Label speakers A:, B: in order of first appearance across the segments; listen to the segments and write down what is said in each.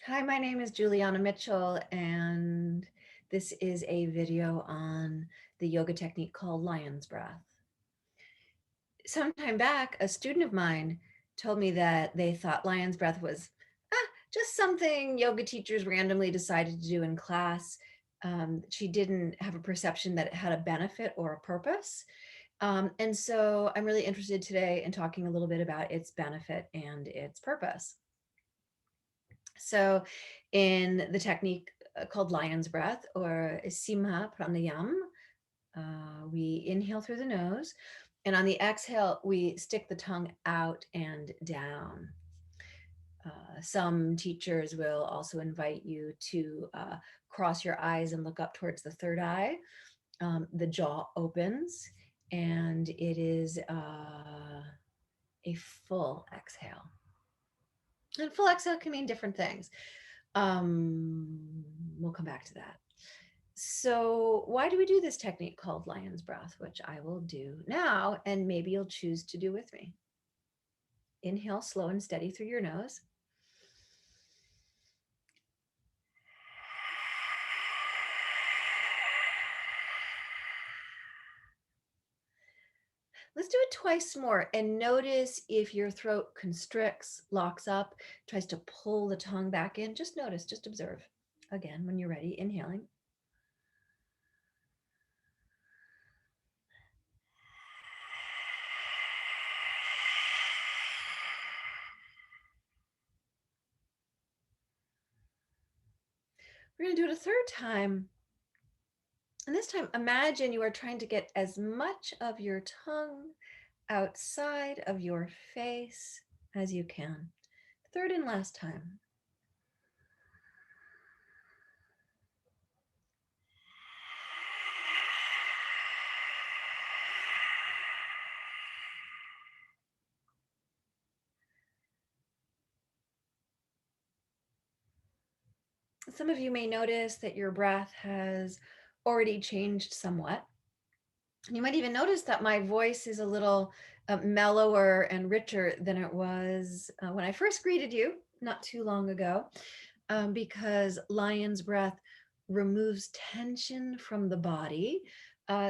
A: Hi, my name is Juliana Mitchell, and this is a video on the yoga technique called lion's breath. Sometime back, a student of mine told me that they thought lion's breath was just something yoga teachers randomly decided to do in class. She didn't have a perception that it had a benefit or a purpose. And so I'm really interested today in talking a little bit about its benefit and its purpose. So in the technique called lion's breath or Simha Pranayama, we inhale through the nose, and on the exhale, we stick the tongue out and down. Some teachers will also invite you to cross your eyes and look up towards the third eye. The jaw opens, and it is a full exhale. And full exhale can mean different things. We'll come back to that. So, why do we do this technique called lion's breath, which I will do now, and maybe you'll choose to do with me? Inhale slow and steady through your nose. Let's do it twice more and notice if your throat constricts, locks up, tries to pull the tongue back in. Just notice, just observe. Again, when you're ready, inhaling. We're going to do it a third time. And this time, imagine you are trying to get as much of your tongue outside of your face as you can. Third and last time. Some of you may notice that your breath has already changed somewhat. You might even notice that my voice is a little mellower and richer than it was when I first greeted you not too long ago, because lion's breath removes tension from the body,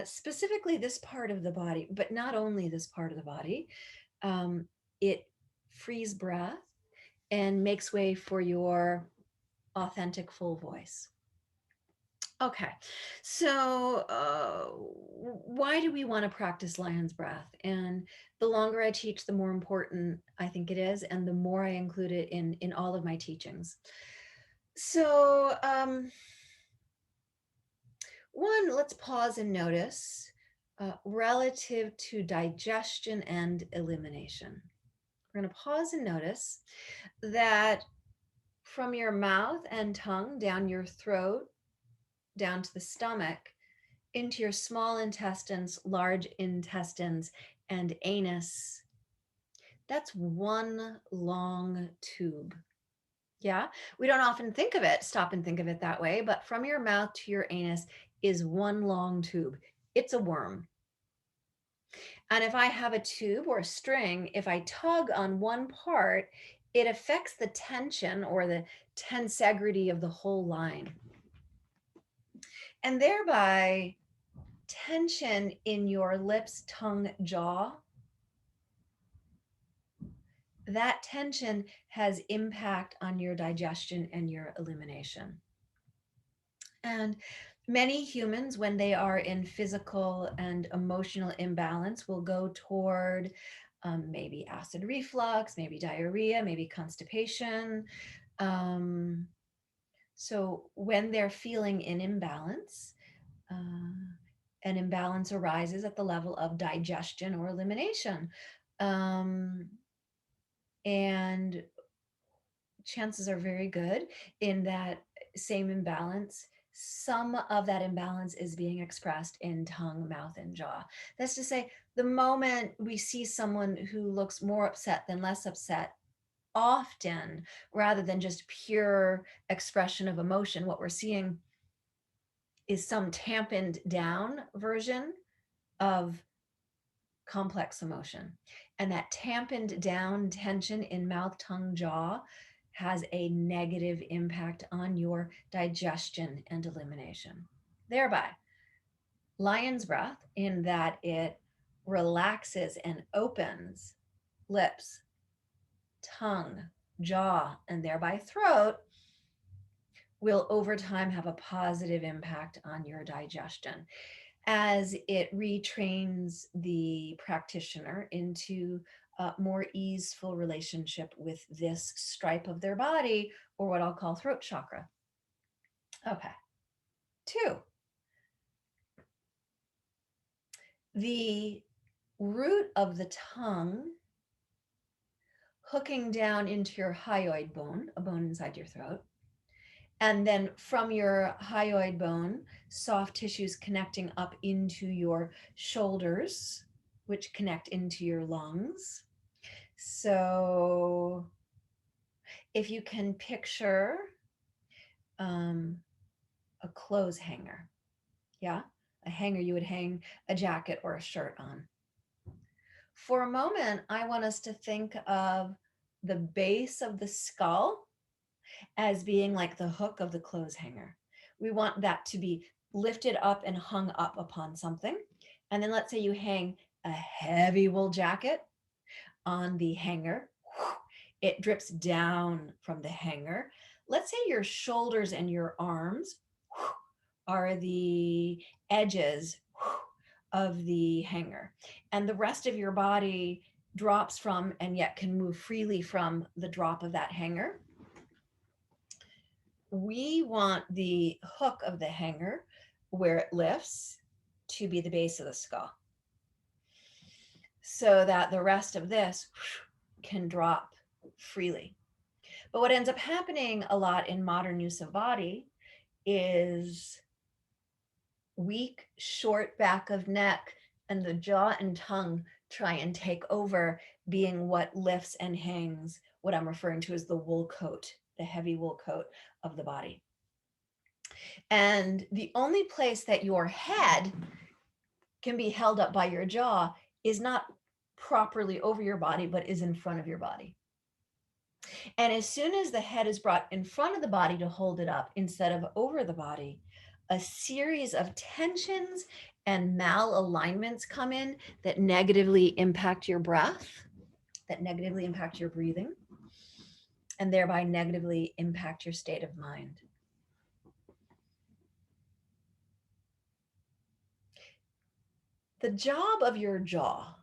A: specifically this part of the body, but not only this part of the body. It frees breath and makes way for your authentic full voice. Okay, so why do we want to practice lion's breath? And the longer I teach, the more important I think it is, and the more I include it in all of my teachings. So, one, let's pause and notice relative to digestion and elimination. We're going to pause and notice that from your mouth and tongue down your throat, down to the stomach, into your small intestines, large intestines, and anus. That's one long tube. Yeah, we don't often think of it, stop and think of it that way, but from your mouth to your anus is one long tube. It's a worm. And if I have a tube or a string, if I tug on one part, it affects the tension or the tensegrity of the whole line. And thereby, tension in your lips, tongue, jaw, that tension has impact on your digestion and your elimination. And many humans, when they are in physical and emotional imbalance, will go toward maybe acid reflux, maybe diarrhea, maybe constipation. Um, so when they're feeling an imbalance arises at the level of digestion or elimination. Um, and chances are very good in that same imbalance. Some of that imbalance is being expressed in tongue, mouth, and jaw. That's to say, the moment we see someone who looks more upset than less upset, often rather than just pure expression of emotion, what we're seeing is some tampened down version of complex emotion. And that tampened down tension in mouth, tongue, jaw has a negative impact on your digestion and elimination. Thereby, lion's breath, in that it relaxes and opens lips, tongue, jaw, and thereby throat, will over time have a positive impact on your digestion as it retrains the practitioner into a more easeful relationship with this stripe of their body, or what I'll call throat chakra. Okay. 2, the root of the tongue hooking down into your hyoid bone, a bone inside your throat. And then from your hyoid bone, soft tissues connecting up into your shoulders, which connect into your lungs. So if you can picture a clothes hanger, yeah, a hanger you would hang a jacket or a shirt on. For a moment, I want us to think of the base of the skull as being like the hook of the clothes hanger. We want that to be lifted up and hung up upon something. And then let's say you hang a heavy wool jacket on the hanger. It drips down from the hanger. Let's say your shoulders and your arms are the edges of the hanger, and the rest of your body drops from and yet can move freely from the drop of that hanger. We want the hook of the hanger where it lifts to be the base of the skull, so that the rest of this can drop freely. But what ends up happening a lot in modern use of body is weak, short back of neck, and the jaw and tongue try and take over, being what lifts and hangs what I'm referring to as the wool coat, the heavy wool coat of the body. And the only place that your head can be held up by your jaw is not properly over your body, but is in front of your body. And as soon as the head is brought in front of the body to hold it up instead of over the body, a series of tensions and malalignments come in that negatively impact your breath, that negatively impact your breathing, and thereby negatively impact your state of mind. The job of your jaw,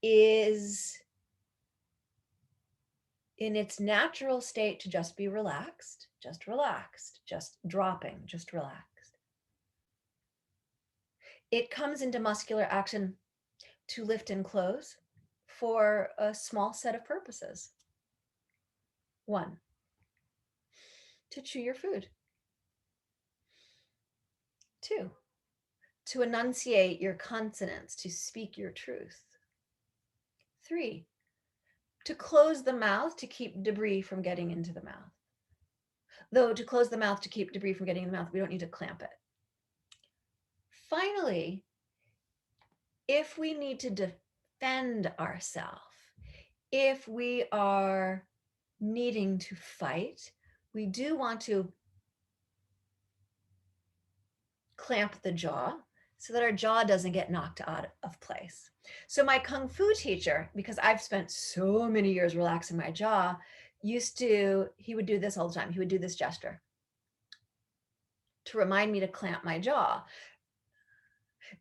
A: is in its natural state to just be relaxed, just dropping, just relaxed. It comes into muscular action to lift and close for a small set of purposes. 1, to chew your food. 2, to enunciate your consonants, to speak your truth. 3, to close the mouth to keep debris from getting into the mouth. Though to close the mouth to keep debris from getting in the mouth, we don't need to clamp it. Finally, if we need to defend ourselves, if we are needing to fight, we do want to clamp the jaw so that our jaw doesn't get knocked out of place. So my Kung Fu teacher, because I've spent so many years relaxing my jaw, he would do this all the time. He would do this gesture to remind me to clamp my jaw,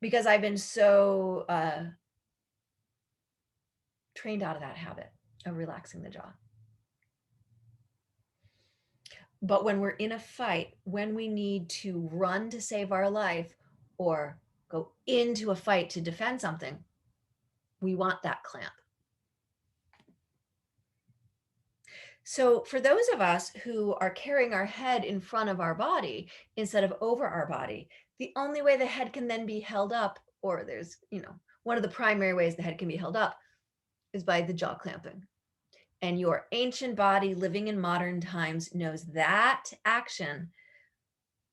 A: because I've been so trained out of that habit of relaxing the jaw. But when we're in a fight, when we need to run to save our life or go into a fight to defend something, we want that clamp. So for those of us who are carrying our head in front of our body instead of over our body, the only way the head can then be held up, or there's, one of the primary ways the head can be held up, is by the jaw clamping. And your ancient body living in modern times knows that action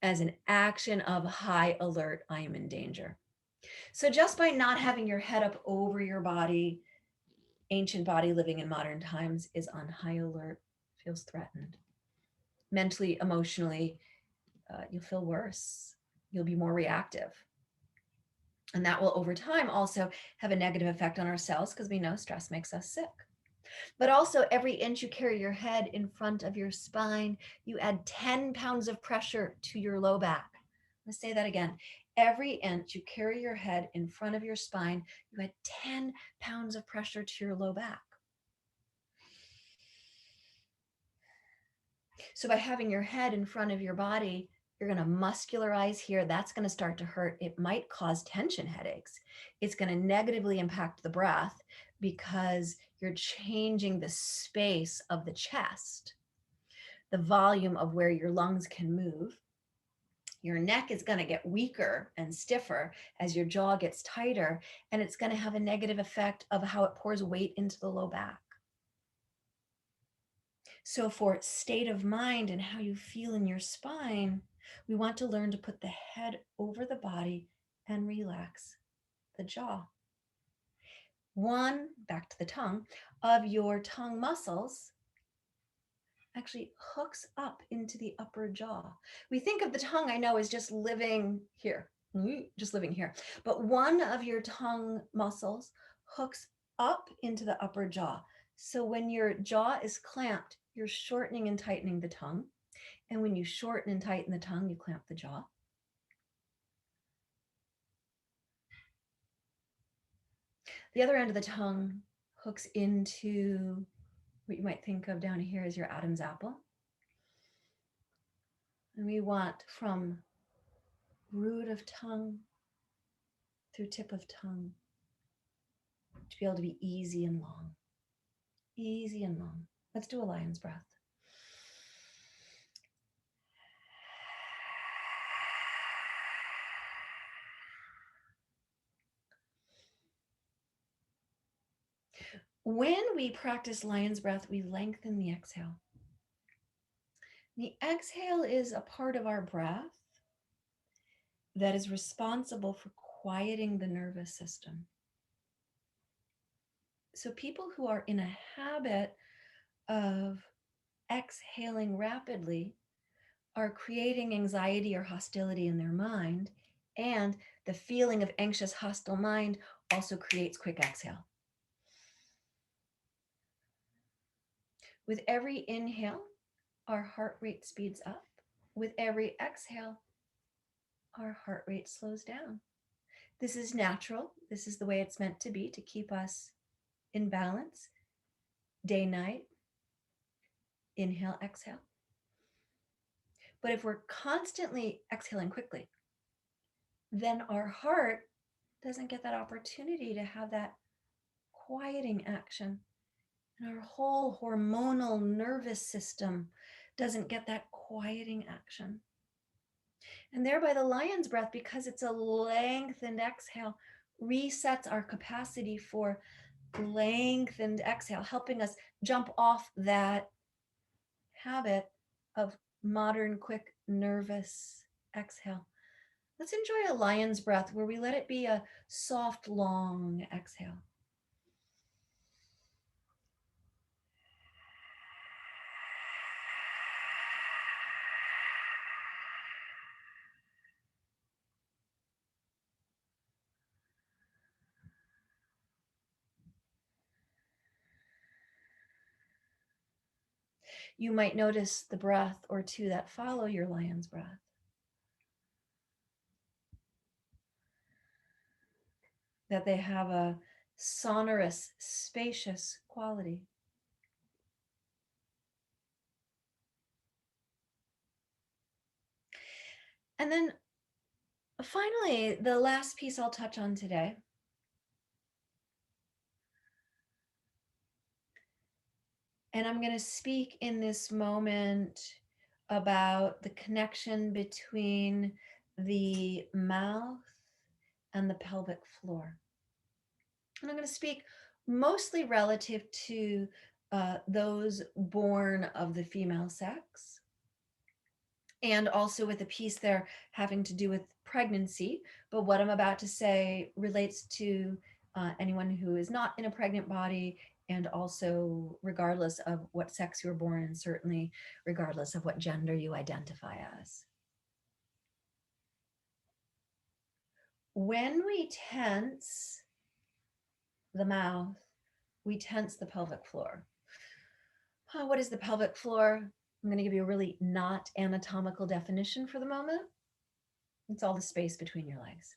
A: as an action of high alert, I am in danger. So just by not having your head up over your body, ancient body living in modern times is on high alert, feels threatened. Mentally, emotionally, you'll feel worse. You'll be more reactive. And that will over time also have a negative effect on our cells because we know stress makes us sick. But also, every inch you carry your head in front of your spine, you add 10 pounds of pressure to your low back. Let's say that again. Every inch you carry your head in front of your spine, you add 10 pounds of pressure to your low back. So by having your head in front of your body, you're going to muscularize here. That's going to start to hurt. It might cause tension headaches. It's going to negatively impact the breath because you're changing the space of the chest, the volume of where your lungs can move. Your neck is going to get weaker and stiffer as your jaw gets tighter, and it's going to have a negative effect of how it pours weight into the low back. So, for state of mind and how you feel in your spine, we want to learn to put the head over the body and relax the jaw. One, back to the tongue, of your tongue muscles actually hooks up into the upper jaw. We think of the tongue, I know, as just living here, just living here. But one of your tongue muscles hooks up into the upper jaw. So when your jaw is clamped, you're shortening and tightening the tongue. And when you shorten and tighten the tongue, you clamp the jaw. The other end of the tongue hooks into what you might think of down here as your Adam's apple. And we want from root of tongue through tip of tongue to be able to be easy and long. Easy and long. Let's do a lion's breath. When we practice lion's breath, we lengthen the exhale. The exhale is a part of our breath that is responsible for quieting the nervous system. So people who are in a habit of exhaling rapidly are creating anxiety or hostility in their mind, and the feeling of anxious, hostile mind also creates quick exhale. With every inhale, our heart rate speeds up. With every exhale, our heart rate slows down. This is natural. This is the way it's meant to be, to keep us in balance, day, night, inhale, exhale. But if we're constantly exhaling quickly, then our heart doesn't get that opportunity to have that quieting action. And our whole hormonal nervous system doesn't get that quieting action. And thereby the lion's breath, because it's a lengthened exhale, resets our capacity for lengthened exhale, helping us jump off that habit of modern, quick, nervous exhale. Let's enjoy a lion's breath where we let it be a soft, long exhale. You might notice the breath or two that follow your lion's breath. That they have a sonorous, spacious quality. And then finally, the last piece I'll touch on today and I'm going to speak in this moment about the connection between the mouth and the pelvic floor. And I'm going to speak mostly relative to those born of the female sex. and also with a piece there having to do with pregnancy. But what I'm about to say relates to anyone who is not in a pregnant body, and also regardless of what sex you were born, and certainly regardless of what gender you identify as. When we tense the mouth, we tense the pelvic floor. What is the pelvic floor? I'm going to give you a really not anatomical definition for the moment. It's all the space between your legs.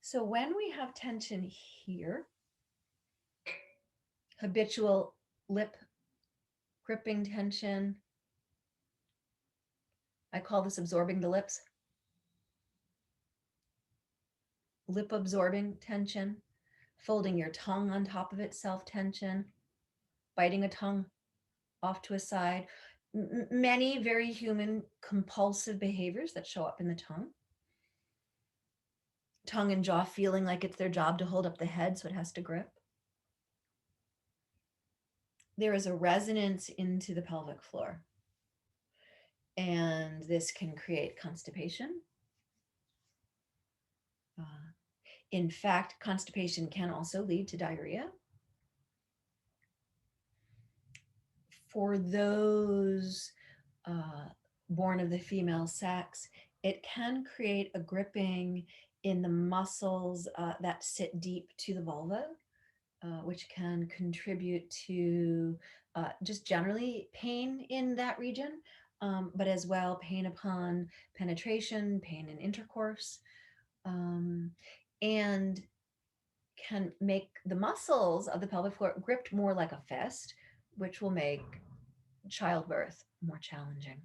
A: So when we have tension here, habitual lip gripping tension, I call this absorbing the lips, lip absorbing tension, folding your tongue on top of itself tension, biting a tongue off to a side, many very human compulsive behaviors that show up in the tongue. Tongue and jaw feeling like it's their job to hold up the head, so it has to grip. There is a resonance into the pelvic floor, and this can create constipation. In fact, constipation can also lead to diarrhea. For those born of the female sex, it can create a gripping in the muscles that sit deep to the vulva, which can contribute to just generally pain in that region, but as well pain upon penetration, pain in intercourse, and can make the muscles of the pelvic floor gripped more like a fist, which will make childbirth more challenging.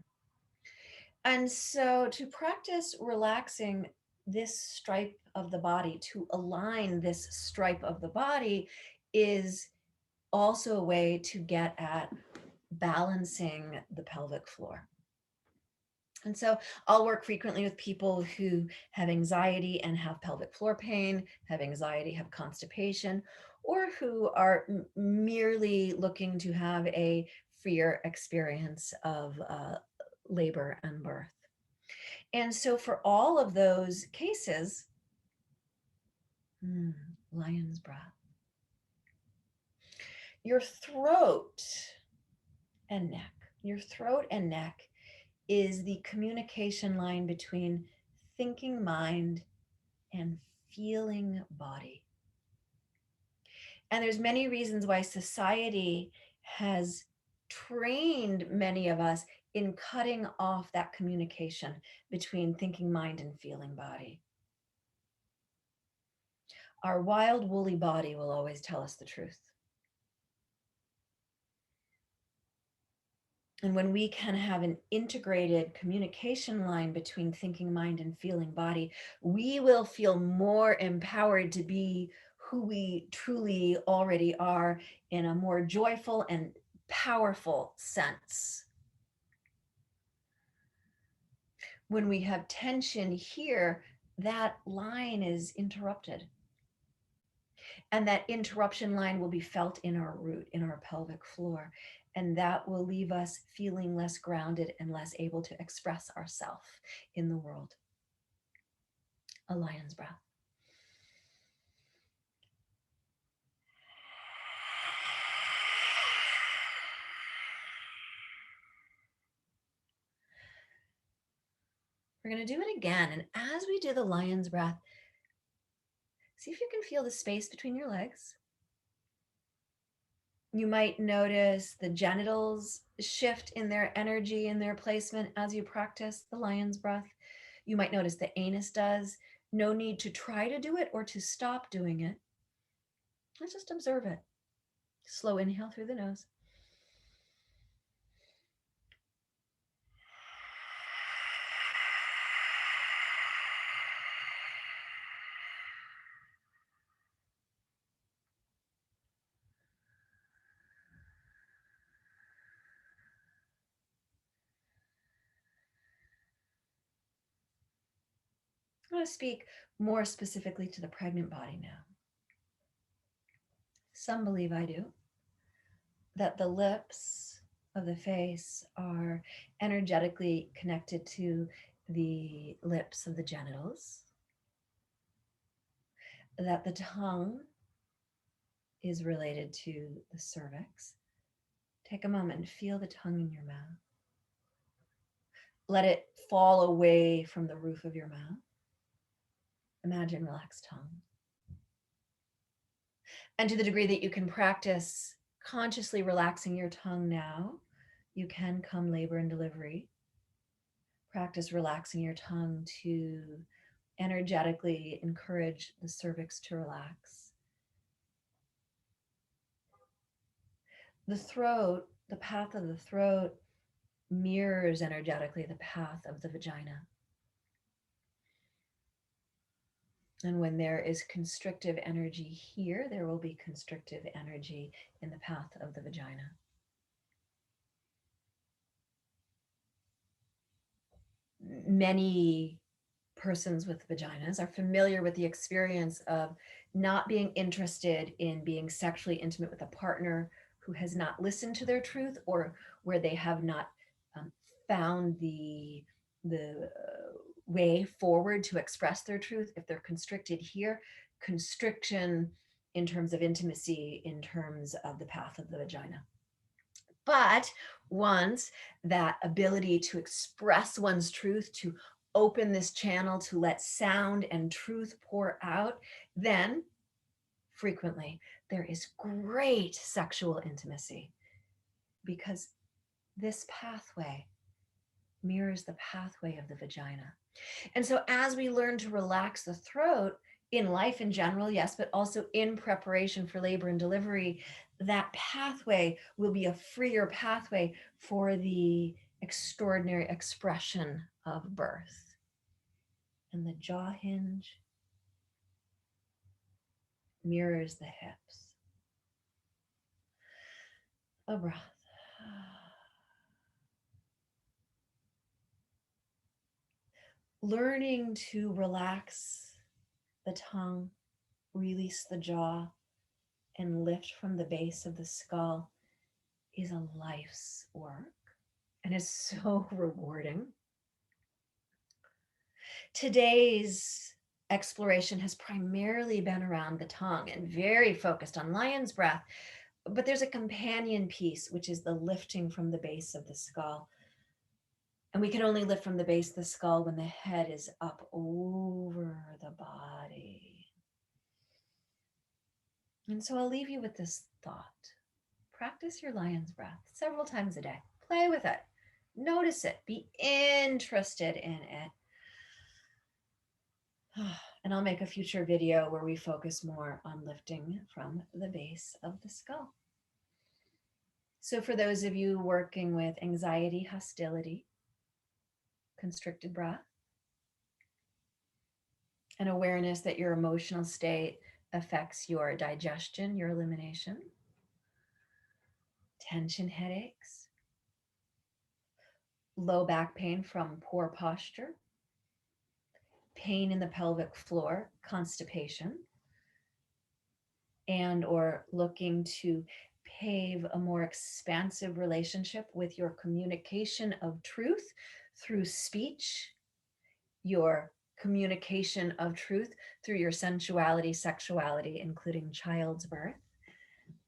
A: And so to practice relaxing this stripe of the body, to align this stripe of the body, is also a way to get at balancing the pelvic floor. And so I'll work frequently with people who have anxiety and have pelvic floor pain, have anxiety, have constipation, or who are merely looking to have a freer experience of labor and birth. And so for all of those cases, lion's breath. Your throat and neck, your throat and neck is the communication line between thinking mind and feeling body. And there's many reasons why society has trained many of us in cutting off that communication between thinking mind and feeling body. Our wild, woolly body will always tell us the truth. And when we can have an integrated communication line between thinking mind and feeling body, we will feel more empowered to be who we truly already are in a more joyful and powerful sense. When we have tension here, that line is interrupted. And that interruption line will be felt in our root, in our pelvic floor. And that will leave us feeling less grounded and less able to express ourselves in the world. A lion's breath. We're going to do it again. And as we do the lion's breath, see if you can feel the space between your legs. You might notice the genitals shift in their energy and their placement as you practice the lion's breath. You might notice the anus does. No need to try to do it or to stop doing it. Let's just observe it. Slow inhale through the nose. I'm going to speak more specifically to the pregnant body now. Some believe I do, that the lips of the face are energetically connected to the lips of the genitals, that the tongue is related to the cervix. Take a moment and feel the tongue in your mouth. Let it fall away from the roof of your mouth. Imagine relaxed tongue. And to the degree that you can practice consciously relaxing your tongue now, you can come labor and delivery. Practice relaxing your tongue to energetically encourage the cervix to relax. The throat, the path of the throat, mirrors energetically the path of the vagina. And when there is constrictive energy here, there will be constrictive energy in the path of the vagina. Many persons with vaginas are familiar with the experience of not being interested in being sexually intimate with a partner who has not listened to their truth, or where they have not found the way forward to express their truth. If they're constricted here, constriction in terms of intimacy, in terms of the path of the vagina. But once that ability to express one's truth, to open this channel, to let sound and truth pour out, then frequently there is great sexual intimacy, because this pathway mirrors the pathway of the vagina. And so as we learn to relax the throat in life in general, yes, but also in preparation for labor and delivery, that pathway will be a freer pathway for the extraordinary expression of birth. And the jaw hinge mirrors the hips. A breath. Learning to relax the tongue, release the jaw, and lift from the base of the skull is a life's work, and is so rewarding. Today's exploration has primarily been around the tongue and very focused on lion's breath, but there's a companion piece, which is the lifting from the base of the skull. And we can only lift from the base of the skull when the head is up over the body. And so I'll leave you with this thought. Practice your lion's breath several times a day. Play with it. Notice it. Be interested in it. And I'll make a future video where we focus more on lifting from the base of the skull. So for those of you working with anxiety, hostility, constricted breath, and awareness that your emotional state affects your digestion, your elimination, tension headaches, low back pain from poor posture, pain in the pelvic floor, constipation, and or looking to pave a more expansive relationship with your communication of truth through speech, your communication of truth through your sensuality, sexuality, including child's birth,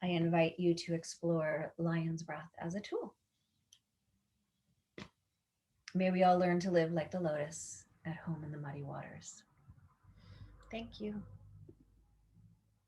A: I invite you to explore lion's breath as a tool. May we all learn to live like the lotus at home in the muddy waters. Thank you.